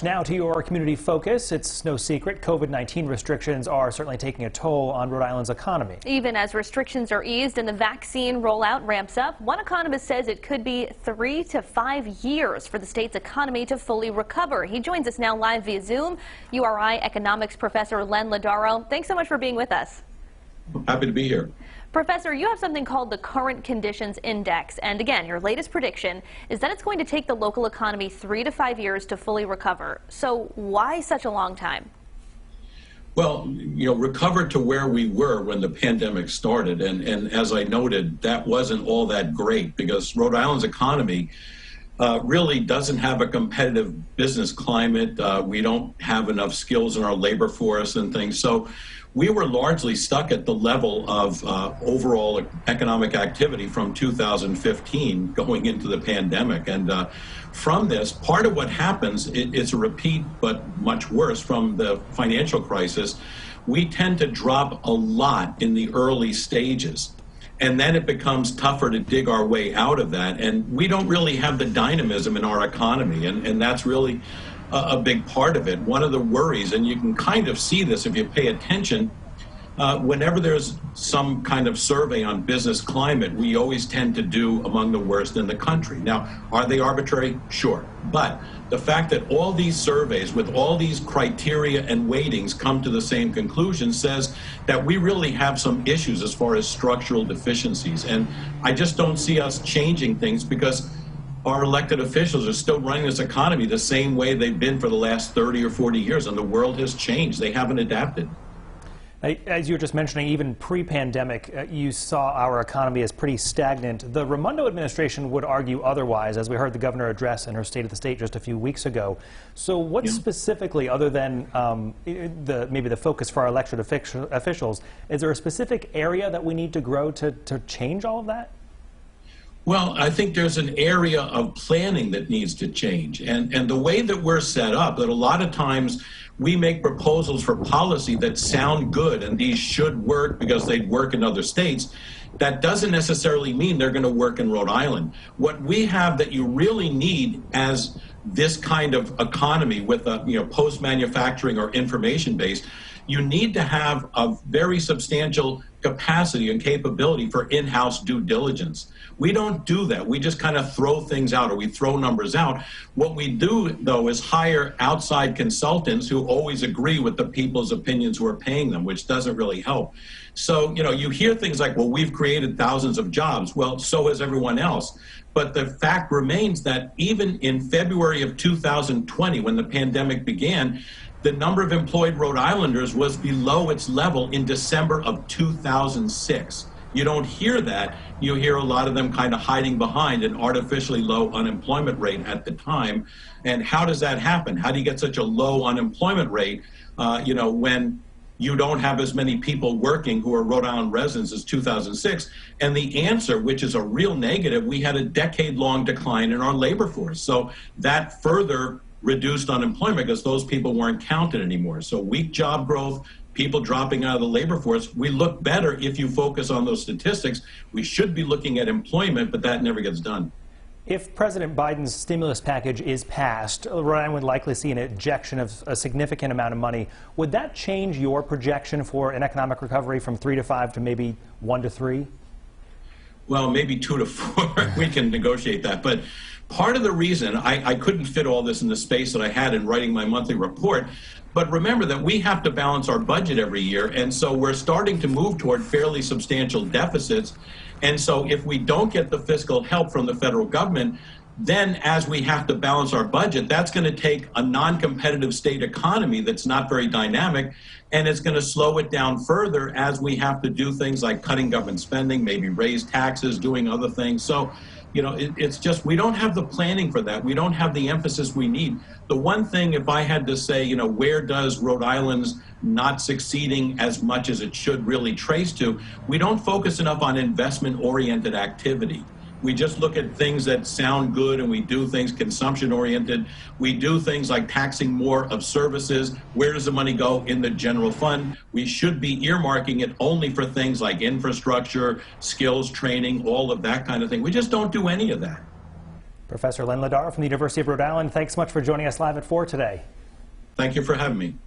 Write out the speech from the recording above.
Now to your community focus. It's no secret COVID-19 restrictions are certainly taking a toll on Rhode Island's economy. Even as restrictions are eased and the vaccine rollout ramps up, one economist says it could be 3 to 5 years for the state's economy to fully recover. He joins us now live via Zoom. URI economics professor Len Lardaro, thanks so much for being with us. Happy to be here. Professor, you have something called the Current Conditions Index, and again, your latest prediction is that it's going to take the local economy 3 to 5 years to fully recover. So why such a long time? Well, recover to where we were when the pandemic started, and as I noted, that wasn't all that great because Rhode Island's economy really doesn't have a competitive business climate. We don't have enough skills in our labor force and things. So we were largely stuck at the level of overall economic activity from 2015 going into the pandemic. And from this, part of what happens is a repeat, but much worse from the financial crisis. We tend to drop a lot in the early stages. And then it becomes tougher to dig our way out of that. And we don't really have the dynamism in our economy. And that's really a big part of it. One of the worries, and you can kind of see this if you pay attention, whenever there's some kind of survey on business climate, we always tend to do among the worst in the country. Now, are they arbitrary? Sure. But the fact that all these surveys with all these criteria and weightings come to the same conclusion says that we really have some issues as far as structural deficiencies. And I just don't see us changing things because our elected officials are still running this economy the same way they've been for the last 30 or 40 years, and the world has changed. They haven't adapted. As you were just mentioning, even pre-pandemic, you saw our economy as pretty stagnant. The Raimondo administration would argue otherwise, as we heard the governor address in her State of the State just a few weeks ago. So what specifically, other than maybe the focus for our elected officials, is there a specific area that we need to grow to change all of that? Well, I think there's an area of planning that needs to change. And the way that we're set up, that a lot of times we make proposals for policy that sound good and these should work because they'd work in other states, that doesn't necessarily mean they're going to work in Rhode Island. What we have that you really need as this kind of economy with a post-manufacturing or information-based, you need to have a very substantial capacity and capability for in-house due diligence. We don't do that. We just kind of throw things out or we throw numbers out. What we do, though, is hire outside consultants who always agree with the people's opinions who are paying them, which doesn't really help. So, you hear things like, well, we've created thousands of jobs. Well, so has everyone else. But the fact remains that even in February of 2020, when the pandemic began, the number of employed Rhode Islanders was below its level in December of 2006. You don't hear that. You hear a lot of them kind of hiding behind an artificially low unemployment rate at the time. And how does that happen? How do you get such a low unemployment rate, when you don't have as many people working who are Rhode Island residents as 2006? And the answer, which is a real negative, we had a decade-long decline in our labor force. So that further reduced unemployment because those people weren't counted anymore. So weak job growth, people dropping out of the labor force. We look better if you focus on those statistics. We should be looking at employment, but that never gets done. If President Biden's stimulus package is passed, Rhode Island would likely see an injection of a significant amount of money. Would that change your projection for an economic recovery from 3 to 5 to maybe 1 to 3? Well, maybe 2 to 4. We can negotiate that. But part of the reason I couldn't fit all this in the space that I had in writing my monthly report, but remember that we have to balance our budget every year, and so we're starting to move toward fairly substantial deficits. And so if we don't get the fiscal help from the federal government, then as we have to balance our budget, that's going to take a non-competitive state economy that's not very dynamic, and it's going to slow it down further as we have to do things like cutting government spending, maybe raise taxes, doing other things. So, it's just we don't have the planning for that. We don't have the emphasis we need. The one thing, if I had to say, where does Rhode Island's not succeeding as much as it should really trace to, we don't focus enough on investment-oriented activity. We just look at things that sound good and we do things consumption-oriented. We do things like taxing more of services. Where does the money go? In the general fund. We should be earmarking it only for things like infrastructure, skills training, all of that kind of thing. We just don't do any of that. Professor Lardaro from the University of Rhode Island, thanks so much for joining us live at 4 today. Thank you for having me.